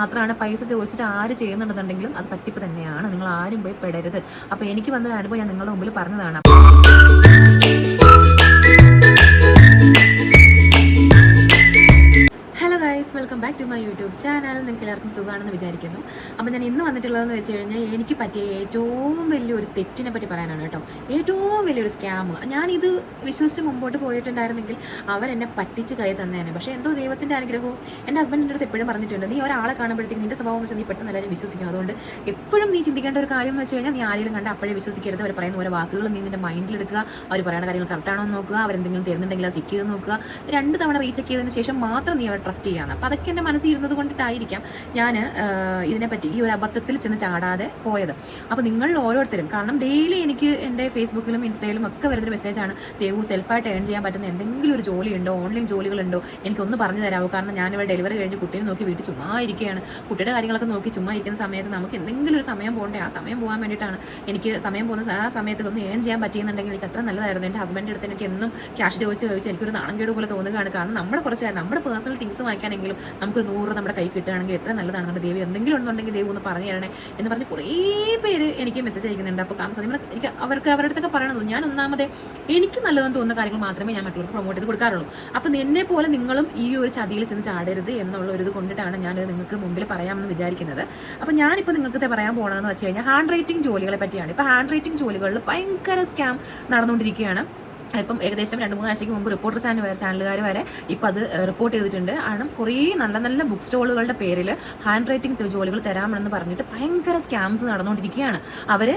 മാത്രമാണ് പൈസ ചോദിച്ചിട്ട് ആര് ചെയ്യുന്നുണ്ടെന്നുണ്ടെങ്കിലും അത് പറ്റിപ്പ് തന്നെയാണ്. നിങ്ങൾ ആരും പോയി പെടരുത്. അപ്പോൾ എനിക്ക് വന്നൊരു അനുഭവം ഞാൻ നിങ്ങളുടെ മുമ്പിൽ പറഞ്ഞതാണ്. Welcome back to my YouTube channel. നിങ്ങൾക്ക് എല്ലാവർക്കും സുഖമാണെന്ന് വിചാരിക്കുന്നു. അപ്പോൾ ഞാൻ ഇന്ന് വന്നിട്ടുള്ളതെന്ന് വെച്ച് കഴിഞ്ഞാൽ എനിക്ക് പറ്റിയ ഏറ്റവും വലിയൊരു തെറ്റിനെ പറ്റി പറയാനാണ് കേട്ടോ. ഏറ്റവും വലിയൊരു സ്കാം. ഞാനിത് വിശ്വസിച്ച് മുമ്പോട്ട് പോയിട്ടുണ്ടായിരുന്നെങ്കിൽ അവരെന്നെ പറ്റിച്ച് കൈ തന്നേനെ. പക്ഷേ എന്തോ ദൈവത്തിൻ്റെ അനുഗ്രഹവും എൻ്റെ ഹസ്ബൻഡിൻ്റെ അടുത്ത് എപ്പോഴും പറഞ്ഞിട്ടുണ്ട്, നീ ഒരാളെ കാണുമ്പോഴത്തേക്ക് നിൻ്റെ സ്വഭാവം വെച്ചാൽ നീ പെട്ടെന്ന് എല്ലാവരും വിശ്വസിക്കും. അതുകൊണ്ട് എപ്പോഴും നീ ചിന്തിക്കേണ്ട ഒരു കാര്യം എന്ന് വെച്ച് കഴിഞ്ഞാൽ നീ ആരെങ്കിലും കണ്ട് അപ്പോഴേ വിശ്വസിക്കരുത്. അവർ പറയുന്ന ഓരോ വാക്കുകൾ നീ നിൻ്റെ മൈൻഡിലെടുക്കുക. അവർ പറയുന്ന കാര്യങ്ങൾ കറക്റ്റാണോ എന്ന് നോക്കുക. അവരെന്തെങ്കിലും തരുന്നുണ്ടെങ്കിൽ അത് ചെക്ക് ചെയ്ത് നോക്കുക. 2 തവണ റീചെക്ക് ചെയ്തതിന് ശേഷം മാത്രം നീ അവരെ ട്രസ്റ്റ് ചെയ്യാന്ന്. അപ്പോൾ അതൊക്കെ എൻ്റെ മനസ്സിൽ ഇരുന്നത് കൊണ്ടിട്ടായിരിക്കാം ഞാൻ ഇതിനെപ്പറ്റി ഈ ഒരു അബദ്ധത്തിൽ ചെന്ന് ചാടാതെ പോയത്. അപ്പോൾ നിങ്ങൾ ഓരോരുത്തരും, കാരണം ഡെയിലി എനിക്ക് എൻ്റെ ഫേസ്ബുക്കിലും ഇൻസ്റ്റയിലും ഒക്കെ വരുന്നൊരു മെസ്സേജാണ്, ദേവു സെൽഫായിട്ട് ഏൺ ചെയ്യാൻ പറ്റുന്ന എന്തെങ്കിലും ഒരു ജോലിയുണ്ടോ, ഓൺലൈൻ ജോലികളുണ്ടോ, എനിക്കൊന്ന് പറഞ്ഞു തരാമോ? കാരണം ഞാനിവിടെ ഡെലിവറി കഴിഞ്ഞ് കുട്ടീനെ നോക്കി വീട്ടിൽ ചുമ്മാ ഇരിക്കുകയാണ്. കുട്ടിയുടെ കാര്യങ്ങളൊക്കെ നോക്കി ചുമ്മാ ഇരിക്കുന്ന സമയത്ത് നമുക്ക് എന്തെങ്കിലും ഒരു സമയം പോകണ്ടേ? ആ സമയം പോകാൻ വേണ്ടിയിട്ടാണ് എനിക്ക് സമയം പോകുന്ന ആ സമയത്ത് ഒന്ന് ഏൺ ചെയ്യാൻ പറ്റിയെന്നുണ്ടെങ്കിൽ എനിക്ക് അത്ര നല്ലതായിരുന്നു. എൻ്റെ ഹസ്ബൻഡിൻ്റെ അടുത്ത് എനിക്ക് എന്നും ക്യാഷ് ചോദിച്ച് എനിക്കൊരു നാണംകേട് പോലെ തോന്നുകയാണ്. കാരണം നമ്മുടെ പേഴ്സണൽ തിങ്സ് വാങ്ങിക്കാനെങ്കിലും നമുക്ക് 100 നമ്മുടെ കൈ കിട്ടുകയാണെങ്കിൽ എത്ര നല്ലതാണ്. നമ്മുടെ ദേവി എന്തെങ്കിലും ഉണ്ടെങ്കിൽ ദേവു ഒന്ന് പറഞ്ഞു തരണേ എന്ന് പറഞ്ഞ് കുറേ പേര് എനിക്ക് മെസ്സേജ് അയക്കുന്നുണ്ട്. അപ്പോൾ സത്യം എനിക്ക് അവരുടെ അടുത്തൊക്കെ പറയണത്, ഞാൻ ഒന്നാമത് എനിക്ക് നല്ലതെന്ന് തോന്നുന്ന കാര്യങ്ങൾ മാത്രമേ ഞാൻ മറ്റുള്ളവർക്ക് പ്രൊമോട്ട് ചെയ്ത് കൊടുക്കാറുള്ളൂ. അപ്പോൾ എന്നെ പോലെ നിങ്ങളും ഈ ഒരു ചതിയിൽ ചെന്ന് ചാടരുത് എന്നുള്ള ഒരു ഇത് കൊണ്ടിട്ടാണ് ഞാനത് നിങ്ങൾക്ക് മുമ്പിൽ പറയാമെന്ന് വിചാരിക്കുന്നത്. അപ്പോൾ ഞാനിപ്പോൾ നിങ്ങൾക്ക് പറയാൻ പോകണമെന്ന് വെച്ച് കഴിഞ്ഞാൽ ഹാൻഡ് റൈറ്റിംഗ് ജോലികളെ പറ്റിയാണ്. ഇപ്പോൾ ഹാൻഡ് റൈറ്റിംഗ് ജോലികളിൽ ഭയങ്കര സ്കാം നടന്നുകൊണ്ടിരിക്കുകയാണ്. ഇപ്പം ഏകദേശം 2-3 ആഴ്ചയ്ക്ക് മുമ്പ് റിപ്പോർട്ടർ ചാനലുകാർ വരെ ഇപ്പം അത് റിപ്പോർട്ട് ചെയ്തിട്ടുണ്ട്. ആണ് കുറേ നല്ല നല്ല ബുക്ക് സ്റ്റോളുകളുടെ പേരിൽ ഹാൻഡ് റൈറ്റിംഗ് ജോലികൾ തരാമെന്ന് പറഞ്ഞിട്ട് ഭയങ്കര സ്കാംസ് നടന്നുകൊണ്ടിരിക്കുകയാണ്. അവർ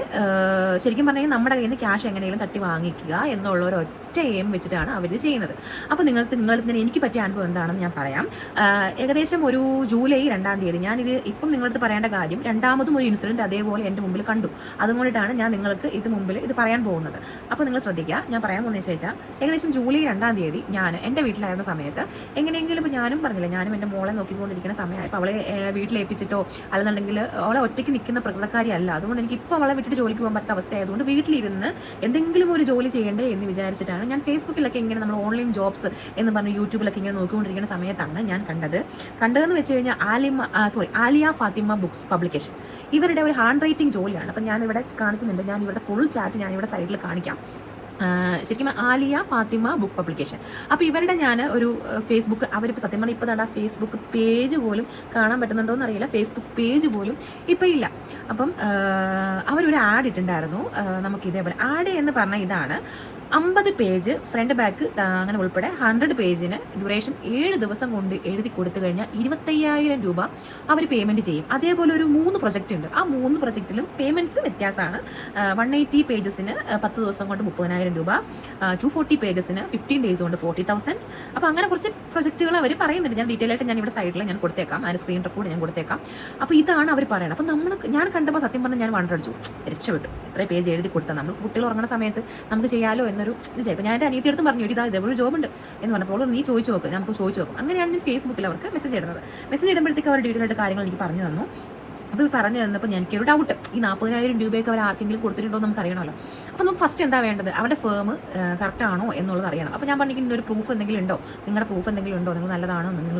ശരിക്കും പറഞ്ഞാൽ നമ്മുടെ കയ്യിൽ നിന്ന് ക്യാഷ് എങ്ങനെയും തട്ടി വാങ്ങിക്കുക എന്നുള്ള ഒരു ഒറ്റ എയിം വെച്ചിട്ടാണ് അവരിത് ചെയ്യുന്നത്. അപ്പോൾ നിങ്ങളുടെ എനിക്ക് പറ്റിയ അനുഭവം എന്താണെന്ന് ഞാൻ പറയാം. ഏകദേശം ഒരു ജൂലൈ 2-ാം തീയതി ഞാനിത് ഇപ്പം നിങ്ങളടുത്ത് പറയേണ്ട കാര്യം, രണ്ടാമതും ഒരു ഇൻസിഡൻറ്റ് അതേപോലെ എൻ്റെ മുമ്പിൽ കണ്ടു. അതുകൊണ്ടിട്ടാണ് ഞാൻ നിങ്ങൾക്ക് ഇത് പറയാൻ പോകുന്നത്. അപ്പോൾ നിങ്ങൾ ശ്രദ്ധിക്കുക. ഞാൻ പറയാൻ പോകുന്നത് ചോദിച്ചാൽ ഏകദേശം ജൂലൈ 2-ാം തീയതി ഞാൻ എൻ്റെ വീട്ടിലായിരുന്ന സമയത്ത് എങ്ങനെയെങ്കിലും ഇപ്പോൾ ഞാനും പറഞ്ഞില്ല, ഞാനും എൻ്റെ മോളെ നോക്കിക്കൊണ്ടിരിക്കുന്ന സമയമായി. അപ്പോൾ അവളെ വീട്ടിലേൽപ്പിച്ചിട്ടോ അല്ലെന്നുണ്ടെങ്കിൽ അവളെ ഒറ്റയ്ക്ക് നിൽക്കുന്ന പ്രകൃതക്കാരിയല്ല. അതുകൊണ്ട് എനിക്ക് ഇപ്പോൾ അവളെ വിട്ടിട്ട് ജോലിക്ക് പോകാൻ പറ്റാത്ത അവസ്ഥയായതുകൊണ്ട് വീട്ടിലിരുന്ന് എന്തെങ്കിലും ഒരു ജോലി ചെയ്യേണ്ടേ എന്ന് വിചാരിച്ചിട്ടാണ് ഞാൻ ഫേസ്ബുക്കിലൊക്കെ ഇങ്ങനെ നമ്മൾ ഓൺലൈൻ ജോബ്സ് എന്ന് പറഞ്ഞ് യൂട്യൂബിലൊക്കെ ഇങ്ങനെ നോക്കിക്കൊണ്ടിരിക്കുന്ന സമയത്താണ് ഞാൻ കണ്ടതെന്ന് വെച്ച് കഴിഞ്ഞാൽ ആലിയ ഫാത്തിമ ബുക്സ് പബ്ലിക്കേഷൻ. ഇവരുടെ ഒരു ഹാൻഡ് റൈറ്റിംഗ് ജോലിയാണ്. അപ്പം ഞാനിവിടെ കാണിക്കുന്നുണ്ട്. ഞാൻ ഇവരുടെ ഫുൾ ചാറ്റ് ഞാനിവിടെ സൈഡിൽ കാണിക്കാം. ശരിക്കും ആലിയ ഫാത്തിമ ബുക്ക് പബ്ലിക്കേഷൻ. അപ്പോൾ ഇവരുടെ ഞാൻ ഒരു ഫേസ്ബുക്ക്, അവരിപ്പോൾ സത്യം പറഞ്ഞാൽ ഇപ്പോൾ തന്നെ ഫേസ്ബുക്ക് പേജ് പോലും കാണാൻ പറ്റുന്നുണ്ടോ എന്നറിയില്ല. ഫേസ്ബുക്ക് പേജ് പോലും ഇപ്പം ഇല്ല. അപ്പം അവരൊരു ആഡ് ഇട്ടുണ്ടായിരുന്നു. നമുക്ക് ഇതേപോലെ ആഡ് എന്ന് പറഞ്ഞാൽ ഇതാണ്, 50 പേജ് ഫ്രണ്ട് ബാക്ക് അങ്ങനെ ഉൾപ്പെടെ 100 പേജിന് ഡ്യൂറേഷൻ 7 ദിവസം കൊണ്ട് എഴുതി കൊടുത്തു കഴിഞ്ഞാൽ 25,000 രൂപ അവർ പേയ്മെൻറ്റ് ചെയ്യും. അതേപോലെ ഒരു 3 പ്രൊജക്റ്റ് ഉണ്ട്. ആ 3 പ്രൊജക്റ്റിലും പേയ്മെൻറ്റ്സ് വ്യത്യാസമാണ്. 180 പേജസിന് 10 ദിവസം കൊണ്ട് 30,000 രൂപ, 240 പേജസിന് 15 ഡേയ്സ് കൊണ്ട് 40,000. അപ്പോൾ അങ്ങനെ കുറച്ച് പ്രൊജക്റ്റുകൾ അവർ പറയുന്നുണ്ട്. ഞാൻ ഡീറ്റെയിൽ ആയിട്ട് ഞാൻ ഇവിടെ സൈഡിൽ ഞാൻ കൊടുത്തേക്കാം, അതിന് സ്ക്രീൻ റെക്കോർഡ് ഞാൻ കൊടുത്തേക്കാം. അപ്പോൾ ഇതാണ് അവർ പറയുന്നത്. അപ്പോൾ ഞാൻ കണ്ടപ്പോൾ സത്യം പറഞ്ഞാൽ ഞാൻ വണ്ടടിച്ചു, രക്ഷപ്പെട്ടു. ഇത്രയും പേജ് എഴുതി കൊടുത്താൽ നമ്മൾ കുട്ടികൾ ഉറങ്ങുന്ന സമയത്ത് നമുക്ക് ചെയ്യാലോ എന്നൊരു ഇത്. ഇപ്പോൾ ഞാൻ എൻ്റെ അനിയത്തി അടുത്ത് പറഞ്ഞു, ഇതേപോലെ ജോബ് ഉണ്ട് എന്ന് പറഞ്ഞപ്പോൾ നീ ചോദിച്ചു നോക്ക്, നമുക്ക് ചോദിച്ചു നോക്കും. അങ്ങനെയാണ് ഞാൻ ഫേസ്ബുക്കിൽ അവർക്ക് മെസ്സേജ് ഇടുമ്പോഴത്തേക്ക് അവർ ഡീറ്റെയിൽ ആയിട്ട് കാര്യങ്ങൾ എനിക്ക് പറഞ്ഞു തന്നു. അപ്പോൾ പറഞ്ഞു തന്നപ്പോൾ എനിക്കൊരു ഡൗട്ട്, ഈ 40,000 രൂപയൊക്കെ അവർ ആർക്കെങ്കിലും കൊടുത്തിട്ടുണ്ടോ എന്ന് നമുക്ക് അറിയണമല്ലോ. അപ്പോൾ നമുക്ക് ഫസ്റ്റ് എന്താ വേണ്ടത്, അവരുടെ ഫേം കറക്റ്റ് ആണോ എന്നുള്ളത് അറിയണം. അപ്പോൾ ഞാൻ പറഞ്ഞിരിക്കുന്ന ഒരു പ്രൂഫ് എന്തെങ്കിലും ഉണ്ടോ, നിങ്ങളുടെ പ്രൂഫ് എന്തെങ്കിലും ഉണ്ടോ, നിങ്ങൾ നല്ലതാണോ, നിങ്ങൾ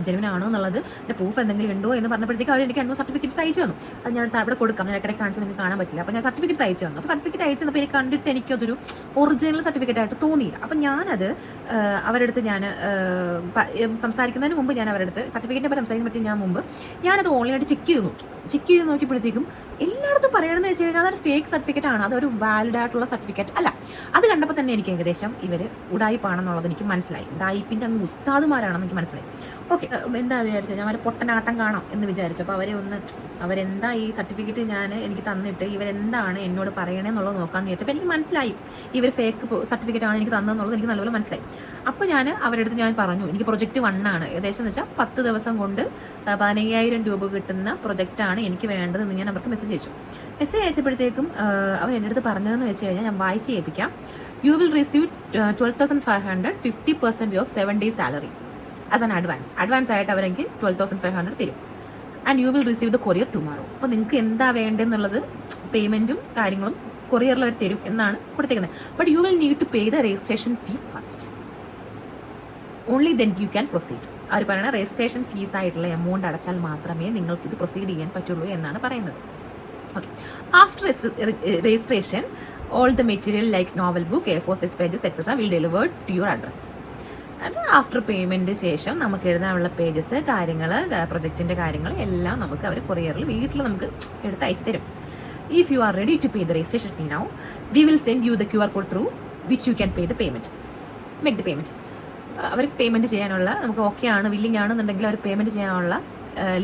ജെനുവിൻ ആണോ എന്നുള്ളത് പ്രൂഫ് എന്തെങ്കിലും ഉണ്ടോ എന്ന് പറഞ്ഞപ്പോഴത്തേക്ക് അവർ എനിക്ക് 2 സർട്ടിഫിക്കറ്റ്സ് അയച്ചു തന്നു. അത് ഞാൻ അവിടെ കൊടുക്കാം, ഞാൻ ഇടയ്ക്കിടെ കാണിച്ച് നിങ്ങൾക്ക് കാണാൻ പറ്റില്ല. അപ്പോൾ ഞാൻ സർട്ടിഫിക്കറ്റ്സ് അയച്ചു തന്നു. അപ്പോൾ സർട്ടിഫിക്കറ്റ് അയച്ചു തന്നപ്പോൾ എനിക്ക് കണ്ടിട്ട് എനിക്കതൊരു ഒറിജിനൽ സർട്ടിഫിക്കറ്റ് ആയിട്ട് തോന്നിയില്ല. അപ്പം ഞാനത് അവരുടെ അടുത്ത് ഞാൻ സംസാരിക്കുന്നതിന് മുമ്പ് ഞാൻ അവരുടെ അടുത്ത് സർട്ടിഫിക്കറ്റിനെ പറ്റി സംസാരിക്കാൻ പറ്റി ഞാനത് ഓൺലൈനായിട്ട് ചെക്ക് ചെയ്ത് നോക്കിയപ്പോഴത്തേക്കും എല്ലായിടത്തും പറയണമെന്ന് വെച്ച് കഴിഞ്ഞാൽ അതൊരു ഫേക്ക് സർട്ടിഫിക്കറ്റ് ആണ്, അതൊരു വാലിഡ് ആയിട്ടുള്ള സർട്ടിഫിക്കറ്റ് അല്ല. അത് കണ്ടപ്പോൾ തന്നെ എനിക്ക് ഏകദേശം ഇവർ ഉഡായിപ്പാണെന്നുള്ളത് എനിക്ക് മനസ്സിലായി. ഉഡായിപ്പിൻ്റെ അങ്ങ് ഉസ്താദുമാരാണെന്ന് എനിക്ക് മനസ്സിലായി. ഓക്കെ, എന്താ വിചാരിച്ചത്, ഞാൻ അവരെ പൊട്ടനാട്ടം കാണാം എന്ന് വിചാരിച്ചു. അപ്പോൾ അവരെന്താ ഈ സർട്ടിഫിക്കറ്റ് എനിക്ക് തന്നിട്ട് ഇവരെന്താണ് എന്നോട് പറയണേന്നുള്ളത് നോക്കാമെന്ന് വിചാരിച്ചപ്പോൾ എനിക്ക് മനസ്സിലായി ഇവർ ഫേക്ക് സർട്ടിഫിക്കറ്റ് ആണ് എനിക്ക് തന്നതെന്നുള്ളത് എനിക്ക് നല്ലപോലെ മനസ്സിലായി. അപ്പോൾ ഞാൻ അവരുടെ അടുത്ത് ഞാൻ പറഞ്ഞു, എനിക്ക് പ്രൊജക്റ്റ് 1 ആണ്, ഏകദേശം എന്ന് വെച്ചാൽ 10 ദിവസം കൊണ്ട് 15,000 രൂപ കിട്ടുന്ന പ്രൊജക്റ്റാണ് എനിക്ക് വേണ്ടതെന്ന് ഞാൻ അവർക്ക് മെസ്സേജ് അയച്ചപ്പോഴത്തേക്കും അവർ എൻ്റെ അടുത്ത് പറഞ്ഞതെന്ന് വെച്ച് കഴിഞ്ഞാൽ ഞാൻ വായിച്ച് കേൾപ്പിക്കാം. You will receive 12,500, 50% of 7 days salary as an advance ആയിട്ട് അവരെങ്കിൽ 12,500 തരും. And you will receive the courier tomorrow. അപ്പോൾ നിങ്ങൾക്ക് എന്താ വേണ്ടതെന്നുള്ളത് പേയ്മെൻറ്റും കാര്യങ്ങളും കൊറിയറിൽ അവർ തരും എന്നാണ് കൊടുത്തേക്കുന്നത്. But you will need to pay the registration fee first, only then you can proceed. അവർ പറയുന്നത് രജിസ്ട്രേഷൻ ഫീസായിട്ടുള്ള എമൗണ്ട് അടച്ചാൽ മാത്രമേ നിങ്ങൾക്ക് ഇത് പ്രൊസീഡ് ചെയ്യാൻ പറ്റുള്ളൂ എന്നാണ് പറയുന്നത്. Okay, after registration all the material like novel book, A4 size pages etc. will delivered to your address. And after payment ശേഷം നമുക്ക് എഴുതാനുള്ള പേജസ്, കാര്യങ്ങൾ, പ്രൊജക്റ്റിൻ്റെ കാര്യങ്ങൾ എല്ലാം നമുക്ക് അവർ കൊറിയറിൽ വീട്ടിൽ നമുക്ക് എടുത്ത് അയച്ചു തരും. If you are ready to pay the registration fee now, we will send you the QR code through which you can pay the payment. Make the payment. അവർ പേയ്മെൻറ്റ് ചെയ്യാനുള്ള, നമുക്ക് ഓക്കെ ആണ് വില്ലിംഗ് ആണെന്നുണ്ടെങ്കിൽ അവർ പേയ്മെൻറ്റ് ചെയ്യാനുള്ള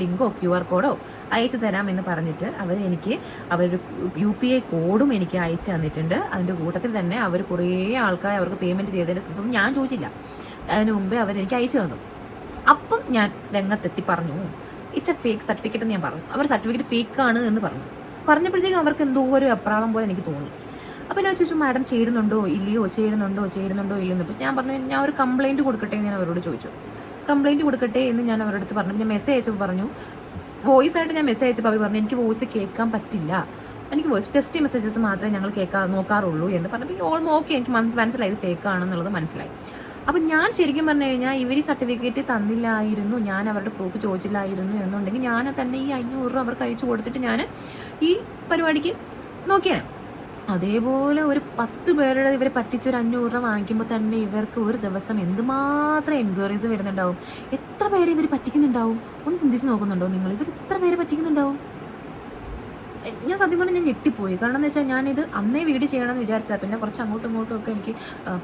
ലിങ്കോ QR കോഡോ അയച്ചു തരാമെന്ന് പറഞ്ഞിട്ട് എനിക്ക് അവരൊരു UPI കോഡും എനിക്ക് അയച്ചു തന്നിട്ടുണ്ട്. അതിൻ്റെ കൂട്ടത്തിൽ തന്നെ അവർ കുറേ ആൾക്കാർ അവർക്ക് പേയ്മെൻറ്റ് ചെയ്തതിന് ഞാൻ ചോദിച്ചില്ല, അതിന് മുമ്പേ അവരെനിക്ക് അയച്ചു തന്നു. അപ്പം ഞാൻ രംഗത്തെത്തി പറഞ്ഞു ഇറ്റ്സ് എ ഫേക്ക് സർട്ടിഫിക്കറ്റ് എന്ന് ഞാൻ പറഞ്ഞു. അവർ സർട്ടിഫിക്കറ്റ് ഫേക്കാണ് എന്ന് പറഞ്ഞപ്പോഴത്തേക്കും അവർക്ക് എന്തോ ഒരു അപ്രാളം പോലെ എനിക്ക് തോന്നി. അപ്പോൾ ഞാൻ ചോദിച്ചു മാഡം ചേരുന്നുണ്ടോ ഇല്ലയോ ഇല്ലെന്ന്. അപ്പോൾ ഞാൻ പറഞ്ഞു ഞാൻ ഒരു കംപ്ലയിൻറ്റ് കൊടുക്കട്ടെ എന്ന് ഞാൻ അവരോട് ചോദിച്ചു. കംപ്ലയിൻറ്റ് കൊടുക്കട്ടെ എന്ന് ഞാൻ അവരുടെ അടുത്ത് പറഞ്ഞു. ഞാൻ മെസ്സേജ് അയച്ചപ്പോൾ പറഞ്ഞു, വോയിസ് ആയിട്ട് ഞാൻ മെസ്സേജ് അയച്ചപ്പോൾ അവർ പറഞ്ഞു എനിക്ക് വോയിസ് കേൾക്കാൻ പറ്റില്ല, എനിക്ക് വോയിസ് ടെസ്റ്റ് മെസ്സേജസ് മാത്രമേ ഞങ്ങൾ നോക്കാറുള്ളൂ എന്ന് പറഞ്ഞപ്പോൾ ഓക്കെ എനിക്ക് മനസ്സിലായി ഇത് ഫേക്കാണെന്നുള്ളത് മനസ്സിലായി. അപ്പം ഞാൻ ശരിക്കും പറഞ്ഞു കഴിഞ്ഞാൽ ഇവർ സർട്ടിഫിക്കറ്റ് തന്നില്ലായിരുന്നു, ഞാൻ അവരുടെ പ്രൂഫ് ചോദിച്ചില്ലായിരുന്നു എന്നുണ്ടെങ്കിൽ ഞാൻ തന്നെ ഈ 500 രൂപ അവർക്ക് അയച്ചു കൊടുത്തിട്ട് ഞാൻ ഈ പരിപാടിക്ക് നോക്കിയാണ്. അതേപോലെ ഒരു 10 പേരുടെ ഇവരെ പറ്റിച്ചൊരു 500 രൂപ വാങ്ങിക്കുമ്പോൾ തന്നെ ഇവർക്ക് ഒരു ദിവസം എന്തുമാത്രം എൻക്വയറീസ് വരുന്നുണ്ടാവും. എത്ര പേരെ ഇവർ പറ്റിക്കുന്നുണ്ടാവും ഒന്ന് ചിന്തിച്ച് നോക്കുന്നുണ്ടോ നിങ്ങൾ? ഇവർ എത്ര പേരെ പറ്റിക്കുന്നുണ്ടാവും? ഞാൻ സത്യം പറഞ്ഞാൽ ഞാൻ ഞെട്ടിപ്പോയി. കാരണം എന്ന് വെച്ചാൽ ഞാനിത് അന്നേ വീഡിയോ ചെയ്യണമെന്ന് വിചാരിച്ചതാണ്. പിന്നെ കുറച്ച് അങ്ങോട്ടും ഇങ്ങോട്ടും ഒക്കെ എനിക്ക്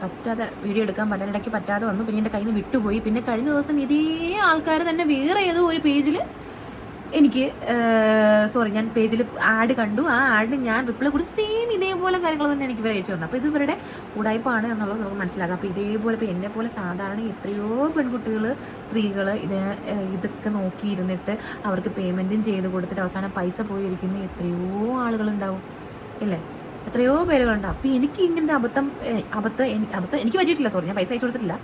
പറ്റാതെ വീഡിയോ എടുക്കാൻ പറ്റാനിടയ്ക്ക് പറ്റാതെ വന്നു. പിന്നെ എൻ്റെ കയ്യിൽ നിന്ന് വിട്ടുപോയി. പിന്നെ കഴിഞ്ഞ ദിവസം ഇതേ ആൾക്കാർ തന്നെ വേറെ ഏതോ ഒരു പേജിൽ എനിക്ക് ഞാൻ പേജിൽ ആഡ് കണ്ടു. ആ ആഡിന് ഞാൻ റിപ്ലൈ കൂടി സെയിം ഇതേപോലെ കാര്യങ്ങൾ തന്നെ എനിക്ക് ഇവർ അയച്ചു തന്നു. അപ്പോൾ ഇത് ഇവരുടെ ഉടായ്പാണ് എന്നുള്ളത് നമുക്ക് മനസ്സിലാക്കാം. അപ്പോൾ ഇതേപോലെ ഇപ്പോൾ എന്നെ പോലെ സാധാരണ എത്രയോ പെൺകുട്ടികൾ, സ്ത്രീകൾ ഇതൊക്കെ നോക്കിയിരുന്നിട്ട് അവർക്ക് പേയ്മെൻറ്റും ചെയ്ത് കൊടുത്തിട്ട് അവസാനം പൈസ പോയിരിക്കുന്ന എത്രയോ ആളുകളുണ്ടാവും ഇല്ലേ? എത്രയോ പേരുകളുണ്ട്. അപ്പോൾ എനിക്ക് ഇങ്ങനത്തെ അബദ്ധം എനിക്ക് പറ്റിയിട്ടില്ല. ഞാൻ പൈസ അയച്ചു കൊടുത്തിട്ടില്ല.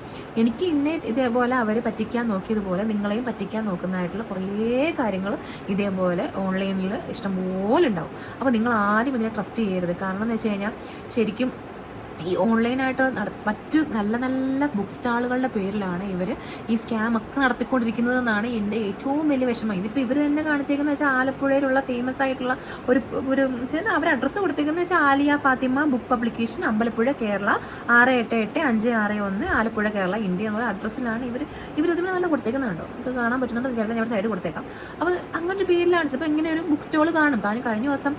എനിക്ക് ഇതേപോലെ അവരെ പറ്റിക്കാൻ നോക്കിയതുപോലെ നിങ്ങളെയും പറ്റിക്കാൻ നോക്കുന്നതായിട്ടുള്ള കുറേ കാര്യങ്ങൾ ഇതേപോലെ ഓൺലൈനിൽ ഇഷ്ടംപോലെ ഉണ്ടാവും. അപ്പോൾ നിങ്ങൾ ആരും ഇതിനെ ട്രസ്റ്റ് ചെയ്യരുത്. കാരണം എന്ന് വെച്ച് കഴിഞ്ഞാൽ ശരിക്കും ഈ ഓൺലൈനായിട്ട് മറ്റു നല്ല നല്ല ബുക്ക് സ്റ്റാളുകളുടെ പേരിലാണ് ഇവർ ഈ സ്കാം ഒക്കെ നടത്തിക്കൊണ്ടിരിക്കുന്നതെന്നാണ് എൻ്റെ ഏറ്റവും വലിയ വിഷമം. ഇതിപ്പോൾ ഇവർ തന്നെ കാണിച്ചേക്കുന്നത് വെച്ചാൽ ആലപ്പുഴയിലുള്ള ഫേമസ് ആയിട്ടുള്ള ഒരു അവർ അഡ്രസ്സ് കൊടുത്തേക്കുന്നത് വെച്ചാൽ Aliya Fathima book publication, Ambalapuzha, Kerala 688-561 Alappuzha, Kerala, India എന്നുള്ള അഡ്രസ്സിലാണ് ഇവരതിന് നല്ല കൊടുത്തേക്കുന്നുണ്ടോ? നമുക്ക് കാണാൻ പറ്റുന്നുണ്ട്. കേരളം ഞാൻ സൈഡ് കൊടുത്തേക്കാം. അപ്പോൾ അങ്ങനൊരു പേരിലാണ് ചിലപ്പോൾ ഇങ്ങനെ ഒരു ബുക്ക് സ്റ്റോൾ കാണും. കാരണം കഴിഞ്ഞ ദിവസം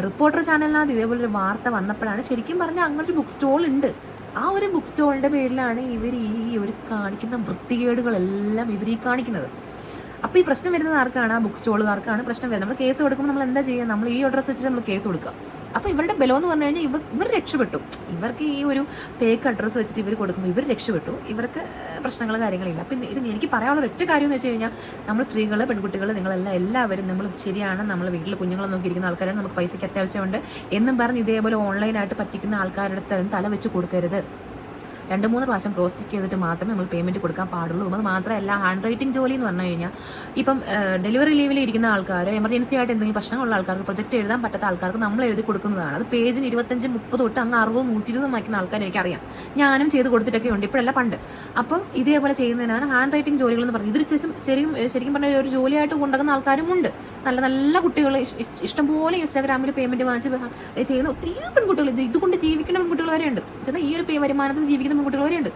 റിപ്പോർട്ടർ ചാനലിനകത്ത് ഇതേപോലെ ഒരു വാർത്ത വന്നപ്പോഴാണ് ശരിക്കും പറഞ്ഞാൽ അങ്ങനൊരു ബുക്ക് സ്റ്റോൾ ഉണ്ട്. ആ ഒരു ബുക്ക് സ്റ്റോളിൻ്റെ പേരിലാണ് ഇവർ ഈ ഒരു കാണിക്കുന്ന വൃത്തികേടുകളെല്ലാം ഇവർ ഈ കാണിക്കുന്നത്. അപ്പോൾ ഈ പ്രശ്നം വരുന്നത് ആർക്കാണ്? ആ ബുക്ക് സ്റ്റോളുകാർക്കാണ് പ്രശ്നം വരുന്നത്. നമ്മൾ കേസ് കൊടുക്കുമ്പോൾ നമ്മൾ എന്താ ചെയ്യുക? നമ്മൾ ഈ അഡ്രസ്സ് വെച്ചിട്ട് നമ്മൾ കേസ് കൊടുക്കുക. അപ്പോൾ ഇവരുടെ ബലം എന്ന് പറഞ്ഞു കഴിഞ്ഞാൽ ഇവർ രക്ഷപ്പെട്ടു. ഇവർക്ക് ഈ ഒരു ഫേക്ക് അഡ്രസ്സ് വെച്ചിട്ട് ഇവർ കൊടുക്കുമ്പോൾ ഇവർ രക്ഷപ്പെട്ടു. ഇവർക്ക് പ്രശ്നങ്ങൾ കാര്യങ്ങളില്ല. അപ്പം എനിക്ക് പറയാനുള്ള ഒറ്റ കാര്യം എന്ന് വെച്ച് കഴിഞ്ഞാൽ നമ്മൾ സ്ത്രീകൾ, പെൺകുട്ടികൾ, എല്ലാവരും നമ്മൾ ശരിയാണ്, നമ്മൾ വീട്ടിൽ കുഞ്ഞുങ്ങളെ നോക്കിയിരിക്കുന്ന ആൾക്കാരാണ്, നമുക്ക് പൈസയ്ക്ക് അത്യാവശ്യമുണ്ട് എന്നും പറഞ്ഞ് ഇതേപോലെ ഓൺലൈനായിട്ട് പറ്റിക്കുന്ന ആൾക്കാരുടെ അടുത്ത് തല വെച്ച് കൊടുക്കരുത്. 2-3 പ്രാവശ്യം ക്രോസ് ചെക്ക് ചെയ്തിട്ട് മാത്രമേ നമ്മൾ പേയ്മെൻറ്റ് കൊടുക്കാൻ പാടുള്ളൂ. അത് മാത്രമല്ല ഹാൻഡ് റൈറ്റിംഗ് ജോലി എന്ന് പറഞ്ഞു കഴിഞ്ഞാൽ ഇപ്പം ഡെലിവറി ലീവിൽ ഇരിക്കുന്ന ആൾക്കാർ, എമർജൻസി ആയിട്ട് എന്തെങ്കിലും പ്രശ്നമുള്ള ആൾക്കാർക്ക്, പ്രൊജക്റ്റ് എഴുതാൻ പറ്റാത്ത ആൾക്കാർക്ക് നമ്മൾ എഴുതി കൊടുക്കുന്നതാണ്. അത് പേജിന് 25-30 തൊട്ട് അങ്ങ് 60-120 വായിക്കുന്ന ആൾക്കാർ എനിക്കറിയാം. ഞാനും ചെയ്ത് കൊടുത്തിട്ടൊക്കെ ഉണ്ട്, ഇപ്പോഴല്ല പണ്ട്. അപ്പം ഇതേപോലെ ചെയ്യുന്നതിനാണ് ഹാൻഡ് റൈറ്റിംഗ് ജോലികൾ എന്ന് പറഞ്ഞത്. ഇതൊരു ശരിക്കും പറഞ്ഞാൽ ഒരു ജോലിയായിട്ട് കൊണ്ടുവന്ന ആൾക്കാരും ഉണ്ട്. നല്ല നല്ല കുട്ടികൾ ഇഷ്ടംപോലെ ഇൻസ്റ്റാഗ്രാമിൽ പേയ്മെൻറ്റ് വാങ്ങിച്ച് ചെയ്യുന്ന ഒത്തിരി പെൺകുട്ടികൾ, ഇതുകൊണ്ട് ജീവിക്കുന്ന പെൺകുട്ടികൾ വരെ ഉണ്ട്. എന്നാൽ ഈ ഒരു വരുമാനത്തിൽ ജീവിക്കുന്ന പെൺകുട്ടികൾ വരെയുണ്ട്.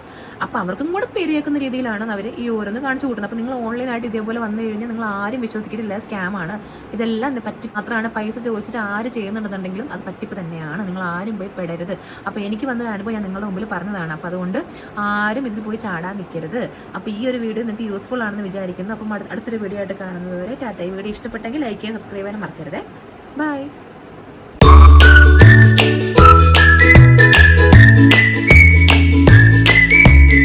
അപ്പോൾ അവർക്കും കൂടെ പേര് കേൾക്കുന്ന രീതിയിലാണ് അവർ ഈ ഓരോന്ന് കാണിച്ചു കൂട്ടുന്നത്. അപ്പോൾ നിങ്ങൾ ഓൺലൈനായിട്ട് ഇതേപോലെ വന്നു കഴിഞ്ഞാൽ നിങ്ങൾ ആരും വിശ്വസിക്കത്തില്ല, സ്കാമാണ്. ഇതെല്ലാം പറ്റി മാത്രമാണ്. പൈസ ചോദിച്ചിട്ട് ആര് ചെയ്യുന്നുണ്ടെന്നുണ്ടെങ്കിലും അത് പറ്റിപ്പ് തന്നെയാണ്. നിങ്ങൾ ആരും പോയി പെടരുത്. അപ്പോൾ എനിക്ക് വന്നൊരു അനുഭവം ഞാൻ നിങ്ങളുടെ മുമ്പിൽ പറഞ്ഞതാണ്. അപ്പോൾ അതുകൊണ്ട് ആരും ഇതിൽ പോയി ചാടാൻ നിൽക്കരുത്. അപ്പോൾ ഈ ഒരു വീഡിയോ നിങ്ങൾക്ക് യൂസ്ഫുൾ ആണെന്ന് വിചാരിക്കുന്നു. അപ്പം അടുത്തൊരു വീഡിയോ ആയിട്ട് കാണുന്നത് വരെ ടാറ്റ. ഈ വീഡിയോ ഇഷ്ടപ്പെട്ടെങ്കിൽ ലൈക്ക് ചെയ്യാൻ, സബ്സ്ക്രൈബ് ചെയ്യാൻ മറക്കരുത്. ബൈ.